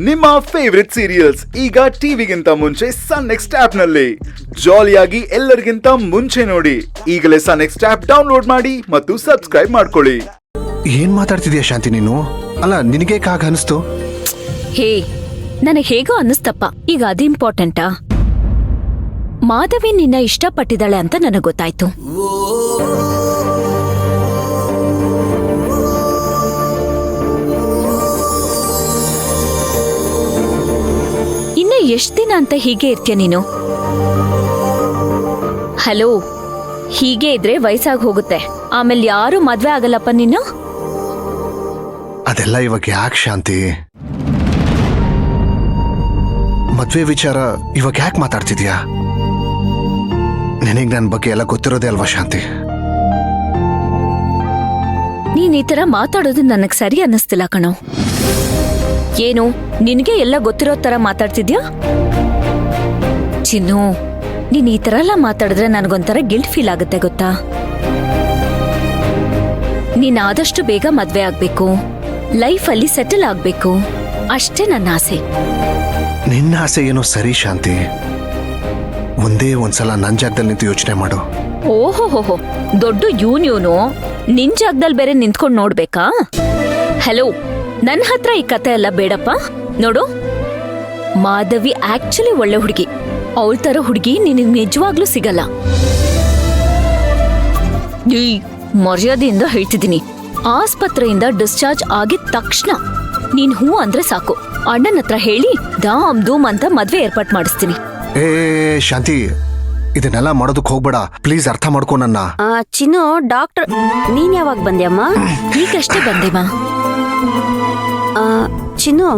ನಿಮ್ಮ favourite serials ಈಗ ಟಿವಿಗಿಂತ ಮುಂಚೆ ಸನ್ ನೆಕ್ಸ್ಟ್ ಆಪ್ ನಲ್ಲಿ ಜಾಲಿಯಾಗಿ ಎಲ್ಲರಿಗಿಂತ ಮುಂಚೆ ನೋಡಿ. ಈಗಲೇ ಸನ್ ನೆಕ್ಸ್ಟ್ ಆಪ್ ಡೌನ್ಲೋಡ್ ಮಾಡಿ ಮತ್ತು ಸಬ್ಸ್ಕ್ರೈಬ್ ಮಾಡ್ಕೊಳ್ಳಿ. ಏನ್ ಮಾತಾಡ್ತಿದ್ಯಾ ಶಾಂತಿ ನೀನು? ಅಲ್ಲ ನಿನಗೆ ಕಾಗ ಅನಿಸ್ತು? ಹೇ, ನನಗೆ ಹೇಗೋ ಅನ್ನಿಸ್ತಪ್ಪ. ಈಗ ಅದು ಇಂಪಾರ್ಟೆಂಟಾ? ಮಾಧವಿ ನಿನ್ನ ಇಷ್ಟಪಟ್ಟಿದ್ದಾಳೆ ಅಂತ ನನಗೆ ಗೊತ್ತಾಯ್ತು. ಇನ್ನ ಎಷ್ಟ್ ದಿನ ಅಂತ ಹೀಗೆ ಇರ್ತೀಯ ನೀನು? ಹಲೋ, ಹೀಗೆ ಇದ್ರೆ ವಯಸ್ಸಾಗಿ ಹೋಗುತ್ತೆ. ಆಮೇಲೆ ಯಾರು ಮದ್ವೆ ಆಗಲ್ಲಪ್ಪ ನೀನು. ಅದೆಲ್ಲ ಇವಾಗ ಯಾಕೆ ಶಾಂತಿ? ಮದ್ವೆ ವಿಚಾರ ಇವಾಗ ಯಾಕೆ ಮಾತಾಡ್ತಿದ್ಯಾ? ನಿನಗೆ ನನ್ನ ಬಗ್ಗೆ ಎಲ್ಲ ಗೊತ್ತಿರೋದೇ ಅಲ್ವಾ ಶಾಂತಿ? ನೀನ್ ಈ ತರ ಮಾತಾಡೋದು ನನಗ್ ಸರಿ ಅನ್ನಿಸ್ತಿಲ್ಲ ಕಣೋ. ಏನು, ನಿನ್ಗೆ ಎಲ್ಲ ಗೊತ್ತಿರೋ ತರ ಮಾತಾಡ್ತಿದ್ಯಾ? ಚಿನ್ನು, ನೀನ್ ಈ ತರ ಎಲ್ಲ ಮಾತಾಡಿದ್ರೆ ನನಗೊಂಥರ ಗಿಲ್ಟ್ ಫೀಲ್ ಆಗುತ್ತೆ ಗೊತ್ತಾ? ನೀನ್ ಆದಷ್ಟು ಬೇಗ ಮದ್ವೆ ಆಗ್ಬೇಕು, ಲೈಫಲ್ಲಿ ಸೆಟಲ್ ಆಗ್ಬೇಕು, ಅಷ್ಟೇ ನನ್ನ ಆಸೆ. ನಿನ್ನ ಆಸೆ ಏನೋ ಸರಿ ಶಾಂತಿ. ಒಂದೇ ಒಂದ್ಸಲ ನನ್ನ ಜಾಗದಲ್ಲಿ ನಿಂತು ಯೋಚನೆ ಮಾಡು. ಓಹೋಹೋ, ದೊಡ್ಡ ಇವನು ನಿನ್ ಜಾಗದಲ್ಲಿ ಬೇರೆ ನಿಂತ್ಕೊಂಡು ನೋಡ್ಬೇಕಾ? ಹಲೋ, ನನ್ನ ಹತ್ರ ಈ ಕತೆ ಎಲ್ಲ ಬೇಡಪ್ಪ. ನೋಡು, ಮಾಧವಿ ಆಕ್ಚುಲಿ ಒಳ್ಳೆ ಹುಡುಗಿ. ಅವಳ ತರ ಹುಡುಗಿ ನಿನಗೆ ನಿಜವಾಗ್ಲೂ ಸಿಗಲ್ಲ. ಈ ಮರ್ಯಾದೆಯಿಂದ ಹೇಳ್ತಿದ್ದೀನಿ, ಆಸ್ಪತ್ರೆಯಿಂದ ಡಿಸ್ಚಾರ್ಜ್ ಆಗಿದ ತಕ್ಷಣ ನೀನ್ ಹೂ ಅಂದ್ರೆ ಸಾಕು, ಅಣ್ಣನ ಹತ್ರ ಹೇಳಿ ದಾಮ್ ಧೂಮ್ ಅಂತ ಮದ್ವೆ ಏರ್ಪಾಟ್ ಮಾಡಿಸ್ತೀನಿ. ಏ ಶಾಂತಿ, ಇದನ್ನೆಲ್ಲ ಮಾಡೋದಕ್ಕೆ ಹೋಗ್ಬೇಡ ಪ್ಲೀಸ್, ಅರ್ಥ ಮಾಡ್ಕೊ ನನ್ನ. ಚಿನ್ನು, ಡಾಕ್ಟರ್ ನೀನ್ ಯಾವಾಗ ಬಂದ್ಯಮ್ಮ? ಈಗಷ್ಟೇ ಬಂದೆಮ್ಮ. ಚಿನ್ನು,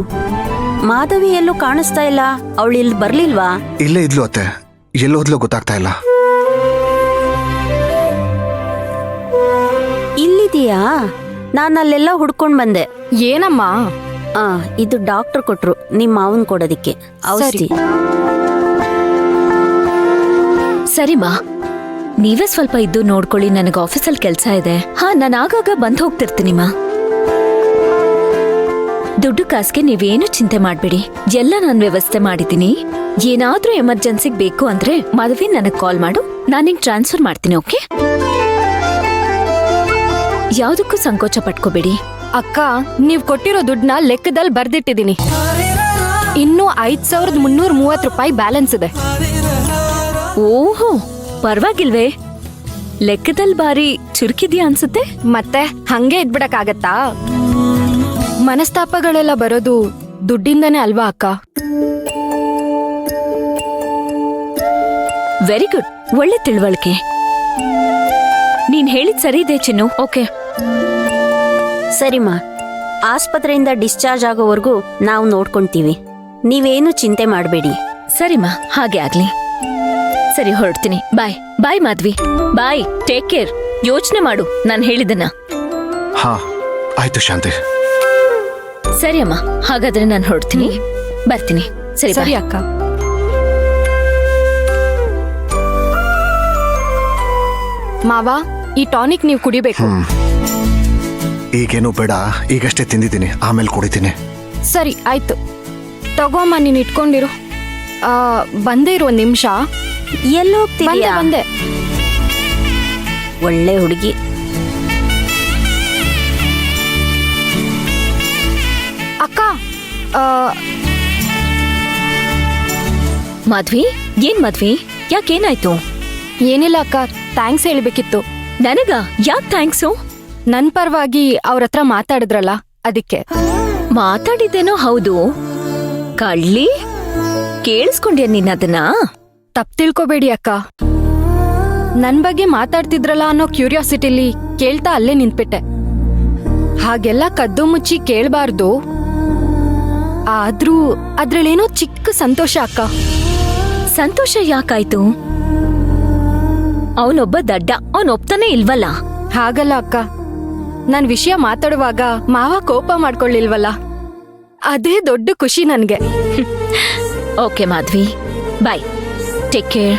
ಮಾಧವಿ ಎಲ್ಲೂ ಕಾಣಿಸ್ತಾ ಇಲ್ಲ. ಅವಳು ಇಲ್ಲಿ ಬರ್ಲಿಲ್ವಾ? ಇಲ್ಲೇ ಇದ್ಲು ಅತ್ತೆ, ಎಲ್ಲೋದ್ಲು ಗೊತ್ತಾಗ್ತಾ ಇಲ್ಲ. ಇಲ್ಲಿದೀಯಾ? ನಾನು ಅಲ್ಲೆಲ್ಲ ಹುಡ್ಕೊಂಡ್ ಬಂದೆ. ಏನಮ್ಮ? ಇದು ಡಾಕ್ಟರ್ ಕೊಟ್ರು ನಿಮ್ ಮಾವನ್ ಕೊಡೋದಿಕ್ಕೆ ಔಷಧಿ. ಸರಿಮಾ, ನೀವೇ ಸ್ವಲ್ಪ ಇದ್ದು ನೋಡ್ಕೊಳ್ಳಿ, ನನಗೆ ಆಫೀಸಲ್ಲಿ ಕೆಲ್ಸ ಇದೆ. ನಾನು ಆಗಾಗ ಬಂದ್ ಹೋಗ್ತಿರ್ತೀನಿಮ್ಮ. ದುಡ್ಡು ಕಾಸ್ಗೆ ನೀವೇನು ಚಿಂತೆ ಮಾಡ್ಬೇಡಿ, ಎಲ್ಲ ನಾನು ವ್ಯವಸ್ಥೆ ಮಾಡಿದ್ದೀನಿ. ಏನಾದ್ರೂ ಎಮರ್ಜೆನ್ಸಿಗ್ ಬೇಕು ಅಂದ್ರೆ ಮಾಧವಿ ನನಗ್ ಕಾಲ್ ಮಾಡು, ನಾನು ನಿಂಗೆ ಟ್ರಾನ್ಸ್ಫರ್ ಮಾಡ್ತೀನಿ. ಓಕೆ? ಯಾವ್ದಕ್ಕೂ ಸಂಕೋಚ ಪಟ್ಕೋಬೇಡಿ. ಅಕ್ಕ, ನೀವ್ ಕೊಟ್ಟಿರೋ ದುಡ್ಡನ್ನ ಲೆಕ್ಕದಲ್ಲಿ ಬರ್ದಿಟ್ಟಿದೀನಿ. ಇನ್ನೂ 5330 ರೂಪಾಯಿ ಬ್ಯಾಲೆನ್ಸ್ ಇದೆ. ಓಹೋ, ಪರವಾಗಿಲ್ವೇ? ಲೆಕ್ಕದಲ್ಲಿ ಬಾರಿ ಚುರುಕಿದ್ಯಾ ಅನ್ಸುತ್ತೆ. ಮತ್ತೆ ಹಂಗೆ ಇದ್ಬಿಡಕ್ಕಾಗತ್ತಾ? ಮನಸ್ತಾಪಗಳೆಲ್ಲ ಬರೋದು ದುಡ್ಡಿಂದನೇ ಅಲ್ವಾ ಅಕ್ಕ? ವೆರಿ ಗುಡ್, ಒಳ್ಳೆ ತಿಳುವಳಿಕೆ. ನೀನ್ ಹೇಳಿದ್ ಸರಿ ಇದೆ ಚಿನ್ನು. ಓಕೆ ಸರಿಮಾ, ಆಸ್ಪತ್ರೆಯಿಂದ ಡಿಸ್ಚಾರ್ಜ್ ಆಗೋವರೆಗೂ ನಾವು ನೋಡ್ಕೊಂತೀವಿ. ನೀವೇನು ಚಿಂತೆ ಮಾಡಬೇಡಿ. ಸರಿಮಾ, ಹಾಗೆ ಆಗ್ಲಿ. ಸರಿ, ಹೊರಡ್ತೀನಿ. Bye bye Madhavi, bye. Take care. ಯೋಚನೆ ಮಾಡು ನಾನು ಹೇಳಿದನ್ನ. ಹಾ ಆಯ್ತು ಶಾಂತಿ. ಸರಿ ಅಮ್ಮ, ಹಾಗಾದ್ರೆ ನಾನು ಹೊರಡ್ತೀನಿ, ಬರ್ತೀನಿ. ಸರಿ ಸರಿ ಅಕ್ಕ. ಮಾವ, ಈ ಟಾನಿಕ್ ನೀವು ಕುಡಿಬೇಕು. ಈಗೇನು ಬೇಡ, ಈಗಷ್ಟೇ ತಿಂದಿದ್ದೀನಿ, ಆಮೇಲೆ ಕುಡಿತೀನಿ. ಸರಿ ಆಯ್ತು, ತಗೋಮ್ಮ, ನೀನು ಇಟ್ಕೊಂಡಿರು. ಬಂದೇ ಇರು, ಒಂದ್ ನಿಮಿಷ. ಎಲ್ಲಿ ಹೋಗ್ತೀಯಾ? ಬಂದೆ. ಒಳ್ಳೆ ಹುಡುಗಿ. ಅಕ್ಕ, ಮಾಧವಿ, ಏನ್ ಮಾಧವಿ, ಯಾಕೇನಾಯ್ತು? ಏನಿಲ್ಲ ಅಕ್ಕ, ಥ್ಯಾಂಕ್ಸ್ ಹೇಳ್ಬೇಕಿತ್ತು. ನನಗ ಯಾಕೆ ಥ್ಯಾಂಕ್ಸು? ನನ್ ಪರವಾಗಿ ಅವ್ರ ಹತ್ರ ಮಾತಾಡಿದ್ರಲ್ಲ, ಅದಕ್ಕೆ. ಮಾತಾಡಿದ್ದೇನೋ ಹೌದು, ಕಳ್ಳಿ ಕೇಳಿಸ್ಕೊಂಡ್ಯ ನೀನ್ ಅದನ್ನ? ತಪ್ಪು ತಿಳ್ಕೊಬೇಡಿ ಅಕ್ಕ, ನನ್ ಬಗ್ಗೆ ಮಾತಾಡ್ತಿದ್ರಲ್ಲ ಅನ್ನೋ ಕ್ಯೂರಿಯಾಸಿಟಿಲಿ ಕೇಳ್ತಾ ಅಲ್ಲೇ ನಿಂತ್ಬಿಟ್ಟೆ. ಹಾಗೆಲ್ಲ ಕದ್ದು ಮುಚ್ಚಿ ಕೇಳ್ಬಾರ್ದು. ಆದ್ರೂ ಅದ್ರಲ್ಲೇನೋ ಚಿಕ್ಕ ಸಂತೋಷ ಅಕ್ಕ. ಸಂತೋಷ ಯಾಕಾಯ್ತು? ಅವನೊಬ್ಬ ದಡ್ಡ, ಅವನ್ ಒಪ್ತಾನೆ ಇಲ್ವಲ್ಲ. ಹಾಗಲ್ಲ ಅಕ್ಕ, ನನ್ ವಿಷಯ ಮಾತಾಡುವಾಗ ಮಾವ ಕೋಪ ಮಾಡ್ಕೊಳ್ಳಿಲ್ವಲ್ಲ, ಅದೇ ದೊಡ್ಡ ಖುಷಿ ನನ್ಗೆ. Okay Madhavi, bye. Take care.